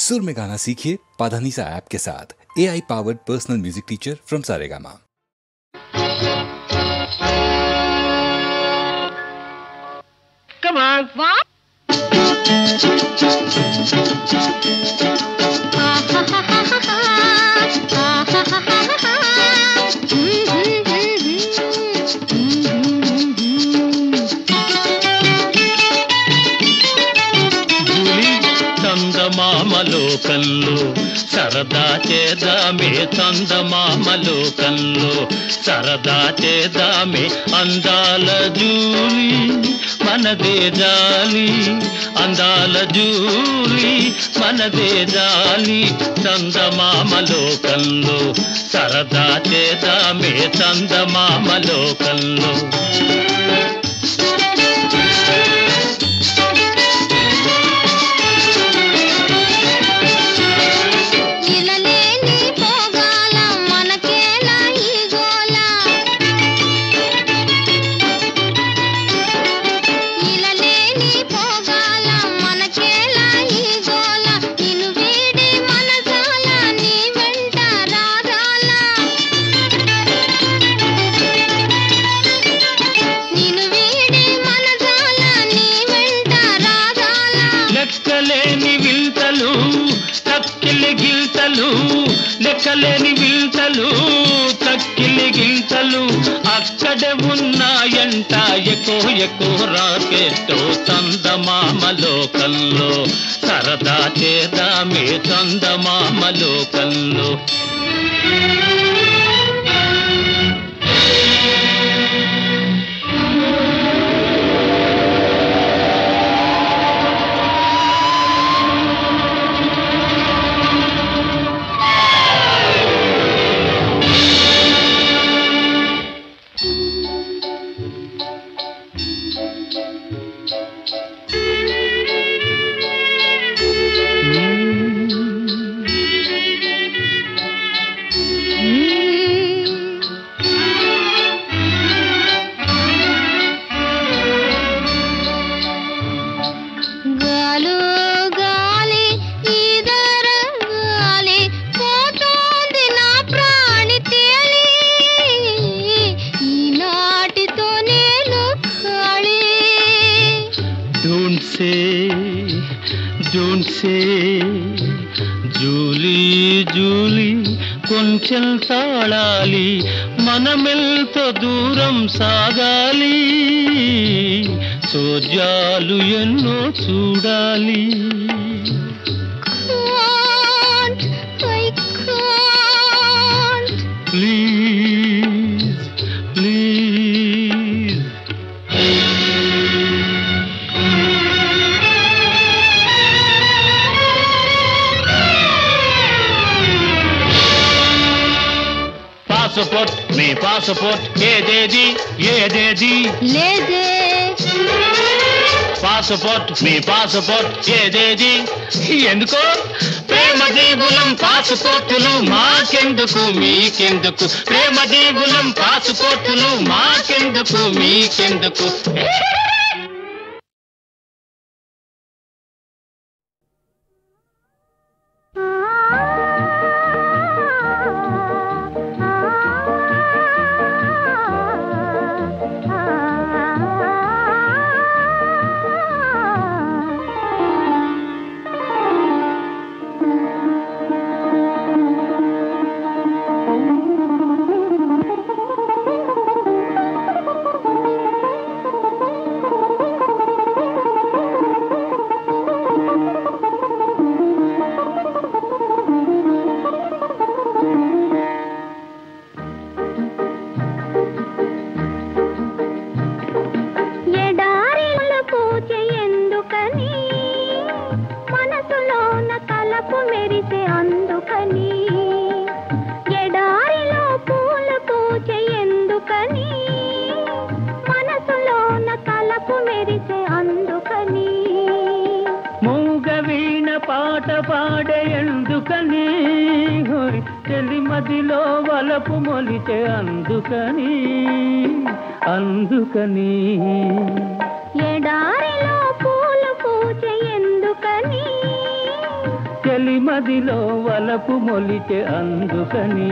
सुर में गाना सीखिए पाधानीसा ऐप के साथ। AI powered personal music teacher from Saregama. Come on. What? చందమామలోకంలో సరదా చేద్దామే, చందమామలోకంలో సరదా చేద్దామే, అందాల జూలి మనదే జాలి, అందాల జూలి మనదే జాలి, చందమామలోకంలో సరదా చేద్దామే, చందమామలోకంలో. లెక్కలేని వింతలు తక్కిలి గింతలు అక్కడే ఉన్నాయంట, ఎక్కువ రాకెట్టో చందమామలోకంలో సరదా చేద్దామే, చందమామలోకంలో. Don't say జూలీ జూలీ కొంచెం తాళాలి, మనమెంతో దూరం సాగాలి, సోజాలు ఎన్నో చూడాలి. Please please. Passport me passport ఏదేది ఏదేది లేదే, పాస్పోర్ట్ మీ పాస్పోర్ట్ ఏదేది ఎందుకో, ప్రేమ దీవులం పాస్పోర్టులు మాకెందుకు మీకెందుకు, ప్రేమ దీవులం పాస్పోర్టులు మాకెందుకు మీకెందుకు. పాట పాడే ఎందుకని, చెలిమదిలో వలపు మొలిచే అందుకని, అందుకని ఎడారిలో పూలు పూచే ఎందుకని, చెలిమదిలో వలపు మొలిచే అందుకని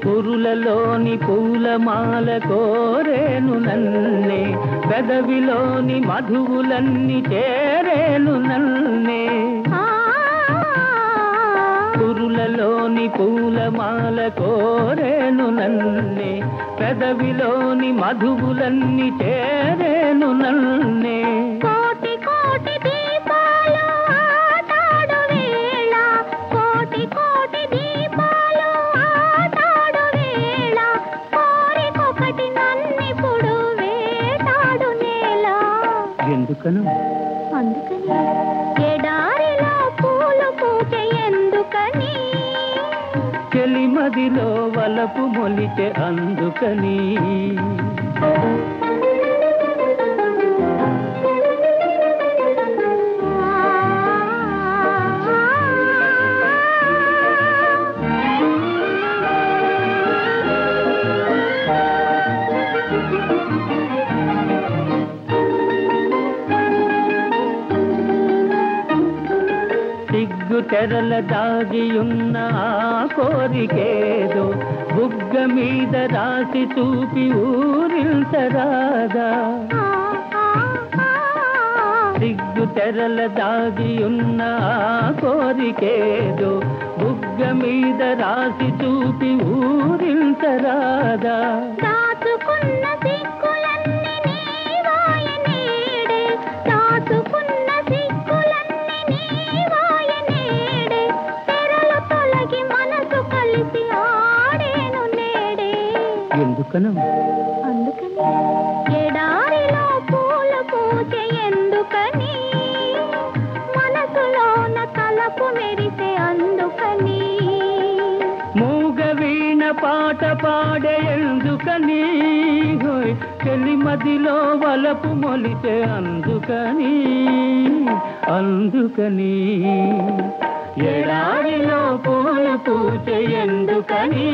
పురులలోని పూలమాల కోరేను నన్నే పెదవిలోని మధువులన్నీ చేరేను నన్నే పురులలోని పూలమాల కోరేను నన్నే పెదవిలోని మధువులన్నీ చేరేను నన్నే కోటి కోటి దీపాలు ఆటాడు వేళ కోటి కోటి దీపాలు ఆటాడు వేళ కోరికొకటి నన్నిప్పుడు వేటాడు నేల ఎందుకను అందుకని ఎడారిలో పూలు పూచే ఎందుకని చెలిమదిలో వలపు మొలిచే అందుకని సిగ్గు తెరల దాగియున్న ఆ కోరికేదో బుగ్గ మీద రాసి చూపి ఊరించరాదా సిగ్గు తెరల దాగియున్న ఆ కోరికేదో బుగ్గ మీద రాసి చూపి ఊరించరాదా దాచుకున్న సిగ్గులన్నీ నీవాయ నేడే దాచుకున్న సిగ్గులన్నీ నీవాయ నేడే తెరలు తొలగి మనసు కలిసి ఆడేను నేడే ఎందుకను అందుకని ఎడారిలో పూలు పూచే ఎందుకని మనసులోన తలపు మెరిసే అందుకని మూగ వీణ పాట పాడే ఎందుకని చెలిమదిలో వలపు మొలిచే అందుకని అందుకని ఎడారిలో పూలు పూచే ఎందుకని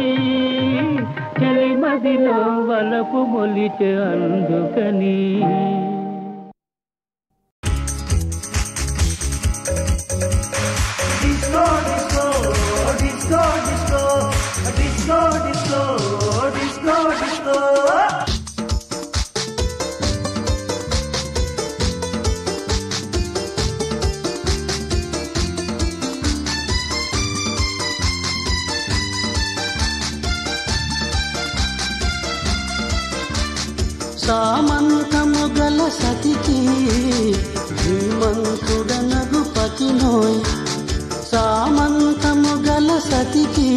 చెలిమదిలో వలపు మొలిచే అందుకని Disco, disco, disco, disco, disco, disco, disco, disco. సామంతము గల సతికి ధీమంతుడనగు పతినోయ్ సామంతము గల సతికి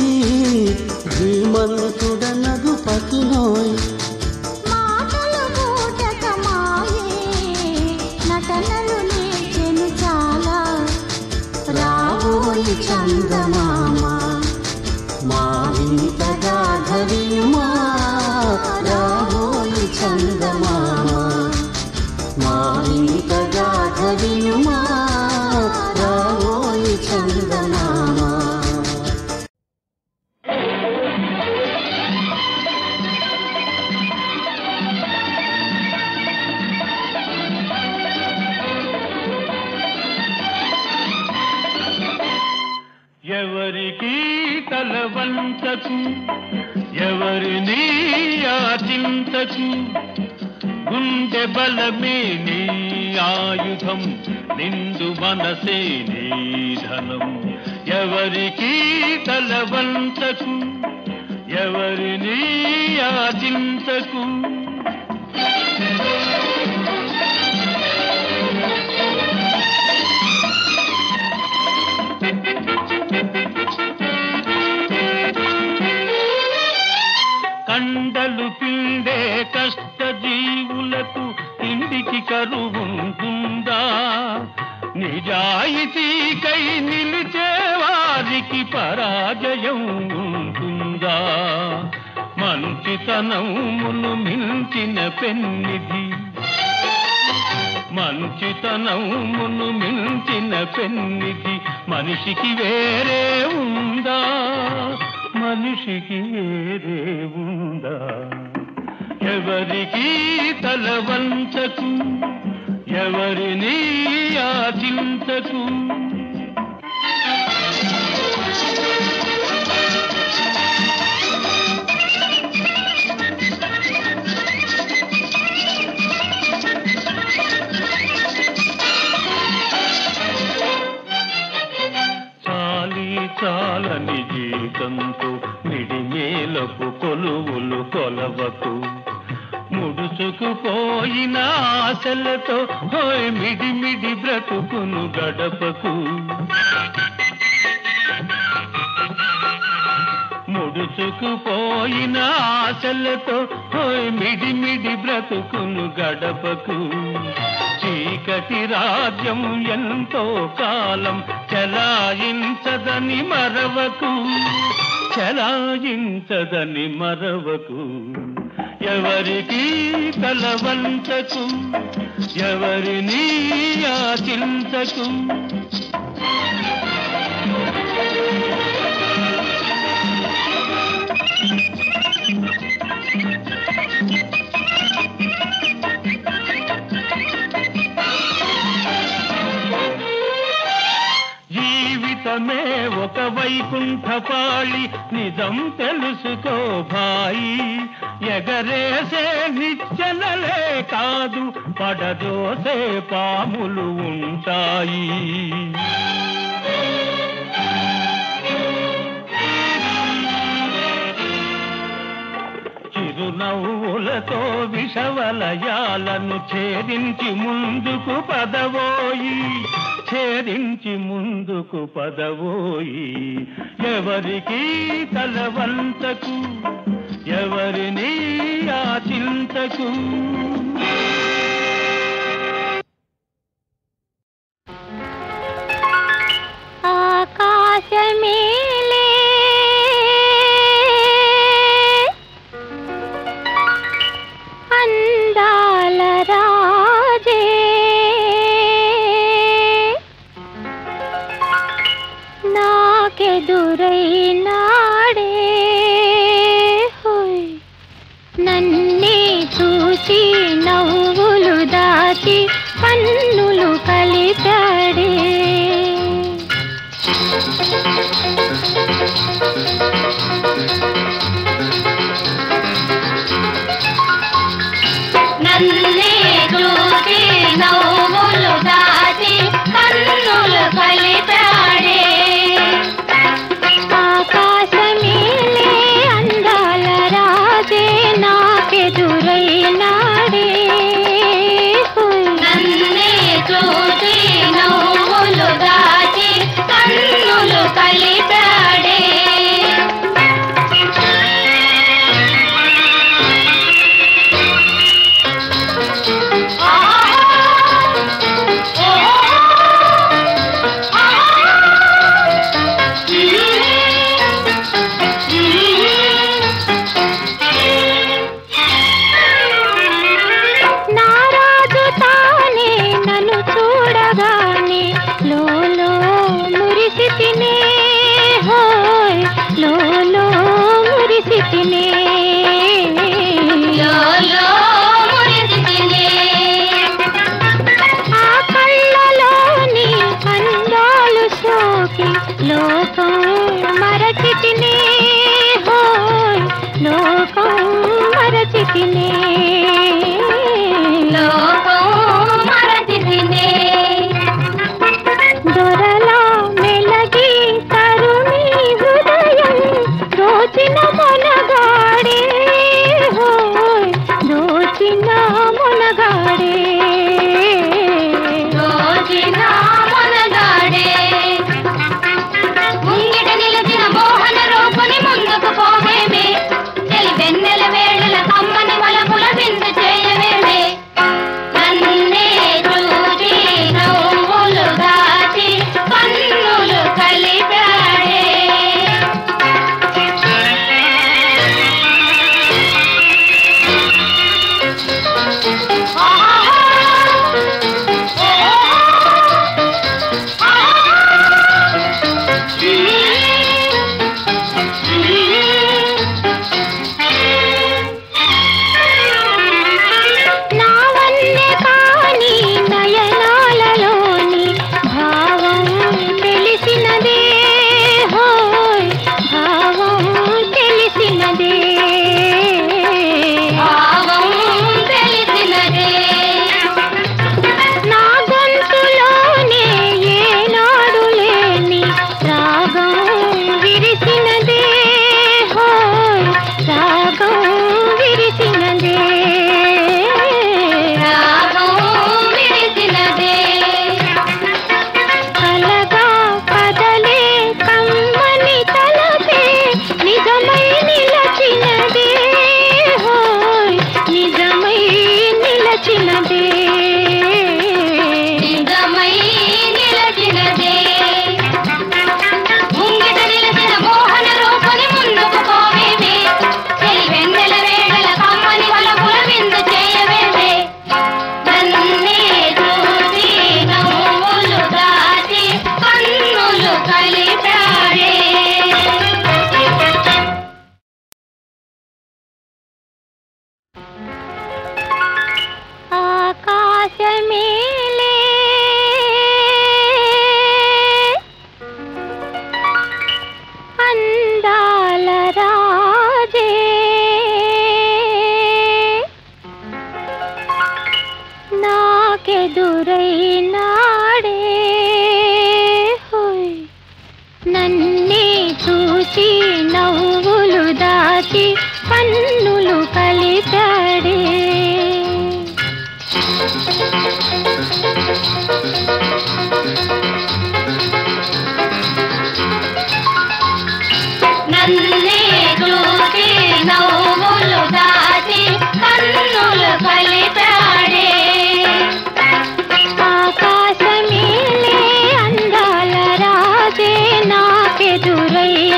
ధీమంతుడనగు పతినోయ్ మాటలు బూటక మాయే నటనలు నేర్చెను చాలా రాబోయి చందమామ మా ఇంతగా ధరిమా రాబోయి చందమామ మా ఇంతగా ధరిమా రాబోయి చందమామ ఎవరికి తల వంచకు ఎవరిని యాచించకు గుండె బలమే నీ ఆయుధం నిండు మనసే నీ ధనం ఎవరికి తల వంచకు ఎవరిని యాచించకు కండలు పిండే కష్ట జీవులకు ఇంటికి కరువుంటుందా నిజాయితీకై నిలిచే వారికి పరాజయం ఉంటుందా మంచితనమును మించిన పెన్నిధి మంచితనమును మించిన పెన్నిది మనిషికి వేరే ఉందా, మనిషికి వేరే ఉందా? ఎవరికి తల వంచకు, ఎవరిని ఆచించకు. చాలని జీతంతో మిడిమేలకు కొలువులు కొలవకు, ముడుచుకుపోయిన ఆశలతో హోయ్ మిడిమిడి బ్రతుకును గడపకు. ముడుచుకుపోయిన ఆశలతో హోయ్ మిడిమిడి బ్రతుకును గడపకు. చీకటి రాజ్యం ఎంతో కాలం చలాయించదని మరవకు, చలాయించదని మరవకు. ఎవరికి తల వంచకు, ఎవరిని యాచించకు. జీవితమే ఒక వైకుంఠపాళి, నిజం తెలుసుకో భాయి. ఎగరేసే నిచ్చెనలే కాదు, పడదోసే పాములు ఉంటాయి. చిరునవ్వులతో విషవలయాలను ఛేదించి ముందుకు పదవోయి, ఛేదించి ముందుకు పదవోయి. ఎవరికి తల వంచకు, ఎవరిని ఆచించకు. ఆకాశమేలే అందాల రాజే, నాకెదురైనాడే హోయ్, నన్నే చూసి నవ్వులు దాచి కన్నులు కలిపాడే. నన్నే చూసి నవ్వులు దాచి కన్నులు కలిపాడే. ఆకాశమేలే అందాల రాజే, నాకెదురైనాడే నన్నే చూసి నవ్వులు దాచి కన్నులు కలిపాడే. నారాజు తానే నన్ను చూడగానే లోలో మురిసి తినే హోయ్, లోలో మురిసి తినే, లోలో మురిసి తినే. ఆ కళ్ళలోని అందాలు సోకి లోకం మరచి తినే హోయ్, లోకం మరచి తినే, లోకం మరచి తినే. దొరలా మెలగి తరుణి హృదయం దోచిన మొనగాడే హోయ్, దోచిన మొనగాడే, దోచిన మొనగాడే. నీ దాచి నవ్వులు దాచి కన్నులు కలిపాడే నన్నే చూసి నవ్వులు దాచి కన్నులు కలిపాడే ఆకాశమేలే అందాల రాజే నాకెదురైనాడే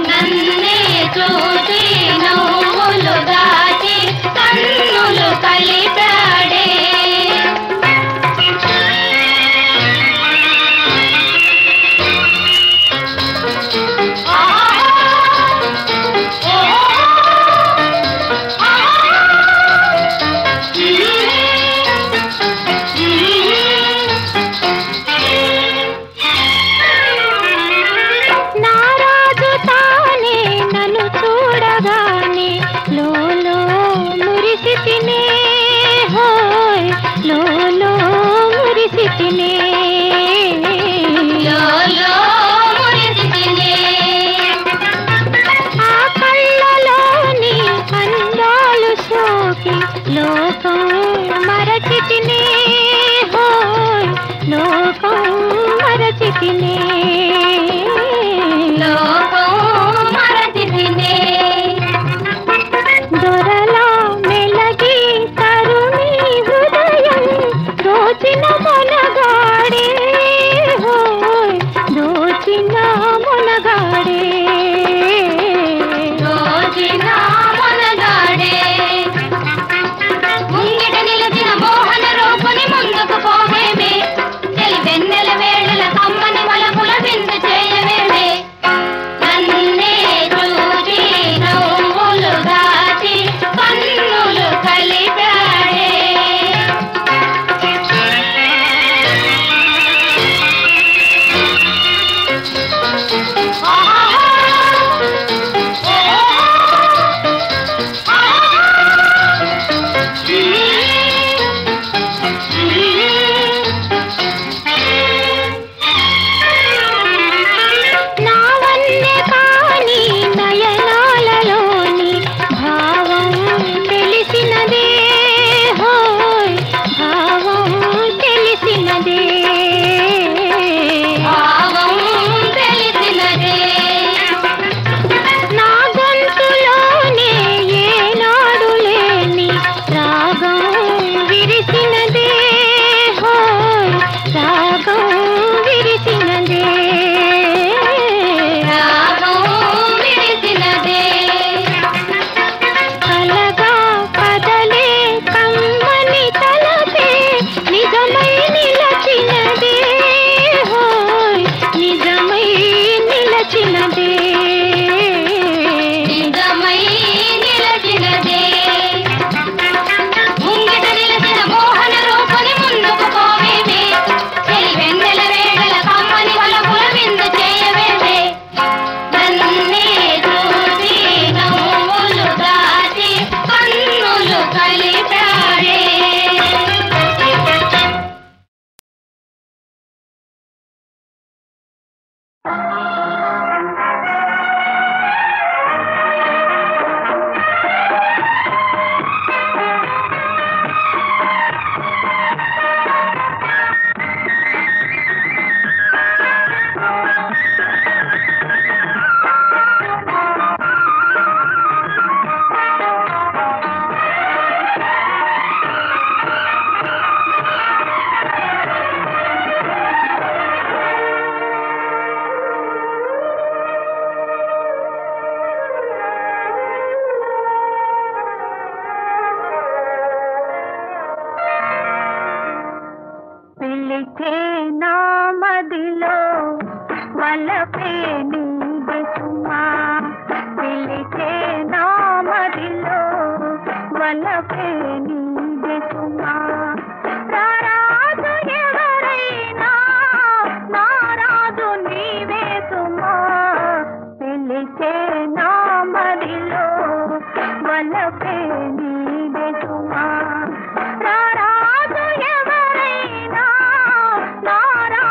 నన్నే చూసి నవ్వులు దాచి కన్నులు కలిపాడే లోకం మరచితినే హోయ్ లోకం మరచితినే లోకం మరచితినే దొరలా మెలగి కరుణి హృదయం దోచిన మొనగాడే హోయ్ దోచిన మొనగాడే దోచిన మొనగాడే ముంగిట నిలిచిన మోహన రూపుని ముందుకు పోవేమే తెలి వెన్నెల వేళల కమ్మని వలపుల విందు చేయవేమే నన్నే చూసి నవ్వులు దాచి కన్నులు కలిపాడే నారాజు ఎవరైనా నారా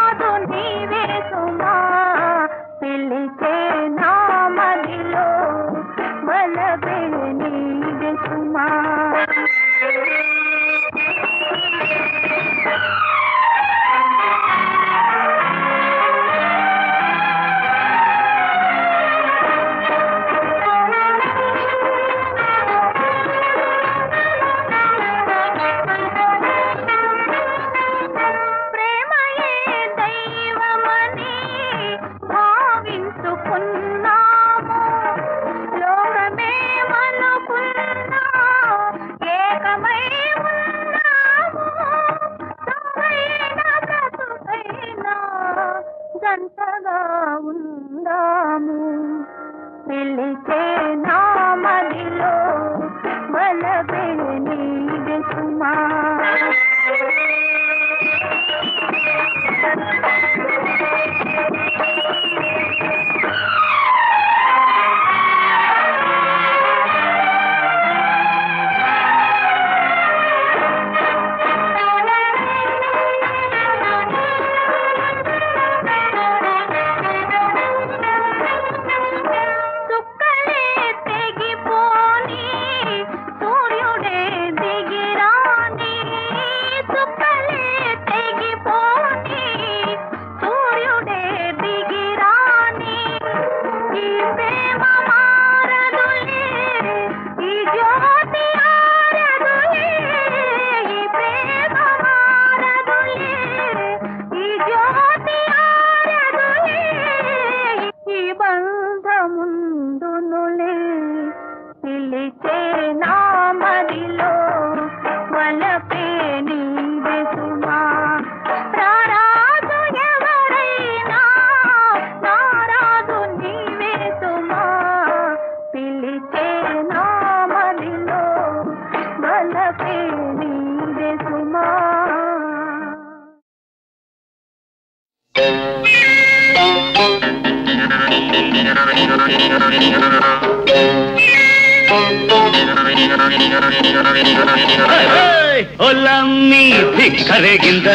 ಒಲಮ್ಮಿ ಧಿಕ್ಕರೆಗಿಂದ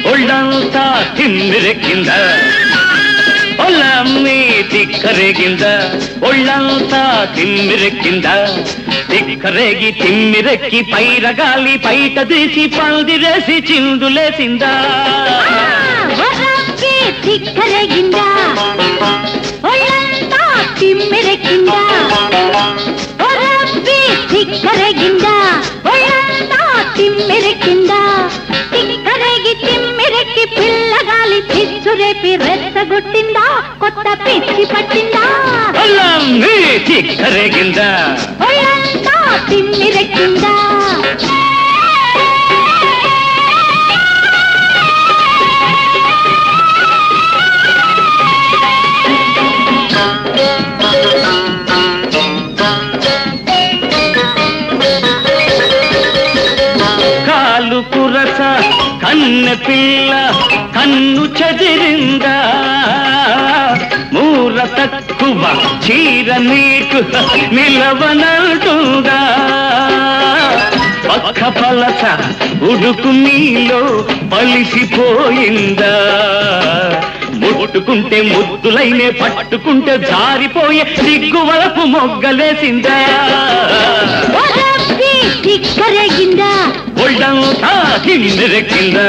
ಒಳ್ಳಂತ ತಿಮ್ಮಿರಕ್ಕಿಂದ ಒಲಮ್ಮಿ ಧಿಕ್ಕರೆಗಿಂದ ಒಳ್ಳಂತ ತಿಮ್ಮಿರಕ್ಕಿಂದ ధిక్కరేగి తిమ్మిరెక్కి పైరగాలి పైట తీసి పందిరేసి చిందులేసిందా ధిక్కరేగిందా ఒళ్ళంతా తిమ్మిరెక్కిందా ధిక్కరేగిందా ఒళ్ళంతా తిమ్మిరెక్కిందా ధిక్కరేగి తిమ్మిరెక్కి పిల్లగాలి పిచ్చురేపి రెచ్చగొట్టిందా కొత్త పిచ్చి పట్టిందా ధిక్కరేగిందా ఒళ్ళంతా తిమ్మిరెక్కిందా కాలు కురస కన్న పిల్ల కన్ను చెదిరిందా మూర తక్కువ చీర నీకు నిలవనంటుందా పక్క పలస ఉడుకు నీలో పలిసిపోయిందా ముట్టుకుంటే ముద్దులైనే పట్టుకుంటే జారిపోయే సిగ్గువలపు మొగ్గలేసిందా ధిక్కరేగిందా ఒళ్ళంతా తిమ్మిరెక్కిందా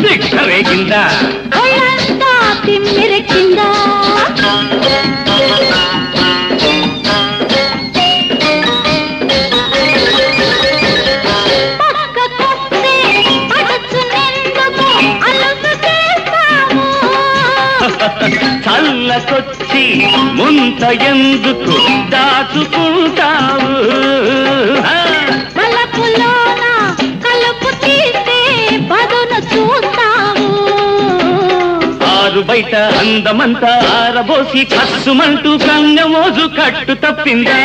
ధిక్కరేగిందా ఒళ్ళంతా తిమ్మిరెక్కిందా పక్కకొస్తే పడుచునెందుకు అలుసు చేస్తాము చల్లకొచ్చి ముంత ఎందుకు దాచుకుంటావు వలపులోన కలుపు తీస్తే పదును చూస్తావు ఆరు బయట అందమంతా ఆరబోసి కస్సుమంటూ కంగమోజు కట్టు తప్పిందా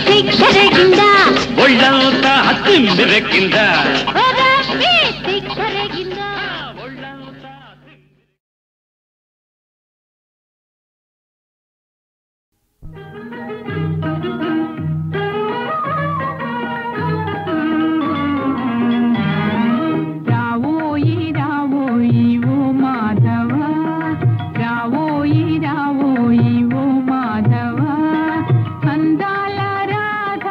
ధిక్కరేగిందా ఒళ్ళంతా తిమ్మిరెక్కిందా ధిక్కరేగిందా రావోయి రావోయి ఓ మాధవ రావోయి రావోయి ఓ మాధవ అందాల రాధ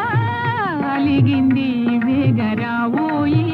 అలిగింది వేగ రావోయి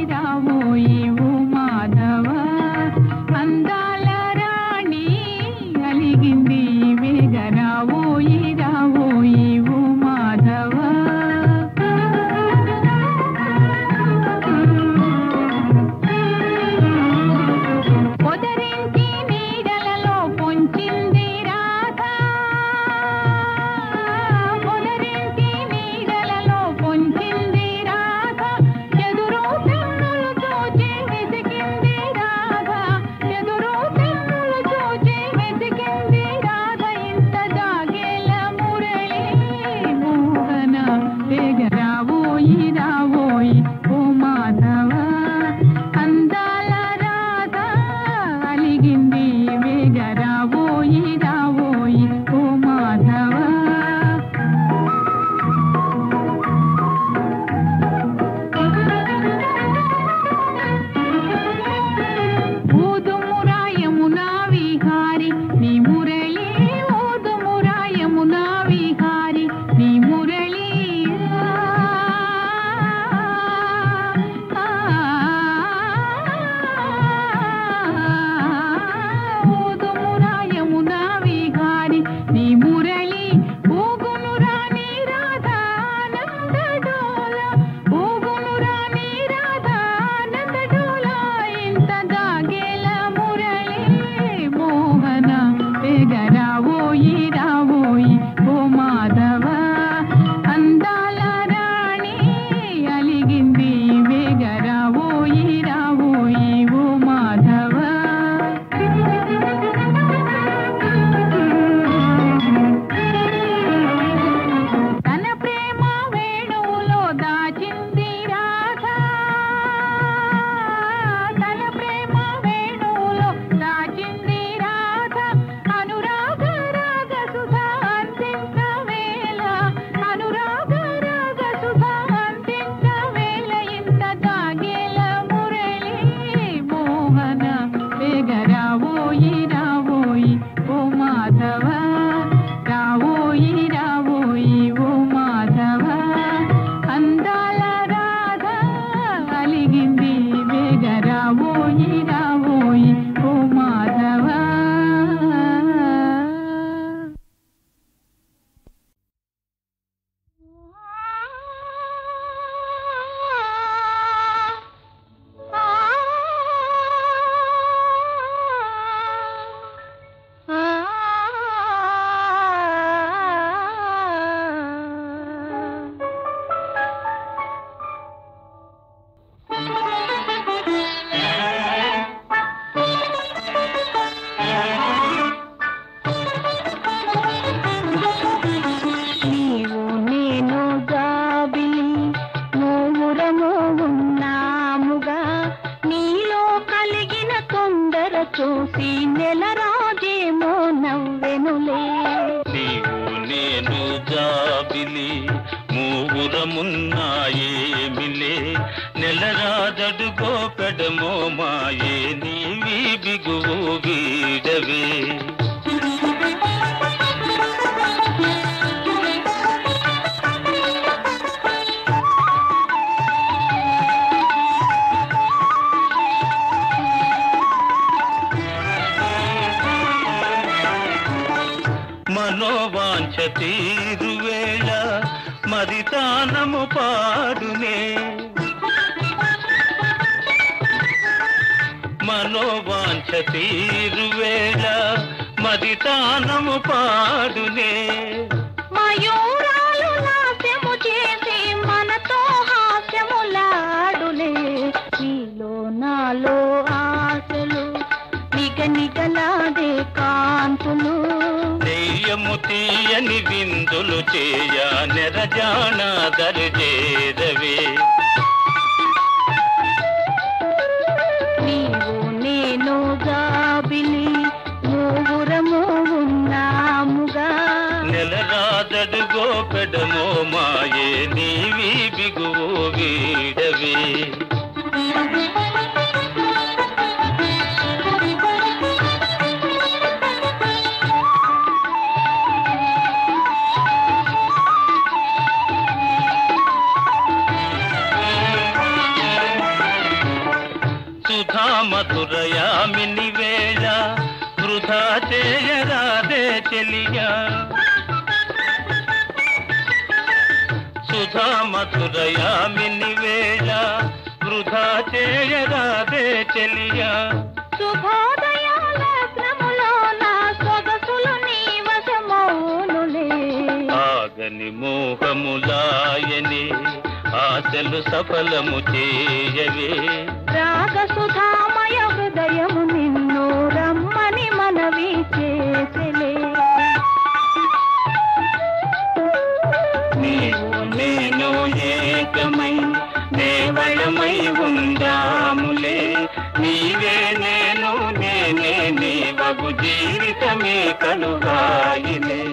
గాని మూవురమున్నాయేమిలే నెలరాదడుగో పెడమో మాయే నీవి బిగువు వీడవే మనోవాంఛ తీరువేళ మరి తానము పాడునే మనోవాంఛ తీరువేళ మరి తానము పాడునే మయూరాలు నాట్యము చేసి మనతో హాస్యములాడులే నీలో నాలో ఆశలు నిగనిగలాడే కాంతులు నెయ్యము తీయని విందులు చేయ నెరజాన దరిజేరవే నీవు నేను జాబిలి మూవురము ఉన్నాముగా నెలరాదడుగో పెడమో మాయే నీవి బిగువు వీడవే మధురయామిని వేళ వృధా చేయరాదే చెలియా సుధా మధురయామిని వేళ వృధా చేయరాదే చెలియా శుభోదయాలగ్నములో నా సొగసులు నీ వశమౌనులే ఆగని మోహములాయని ఆశలు సఫలము చేయవే రాగ సుధామయ హృదయము నిన్ను రమ్మని మనవి చేసెలే నీవు నేను ఏకమై దేవళమై ఉందాములే నీవే నేను నేనే నీవగు జీవితమే కలుగాయిలే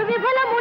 విఫలము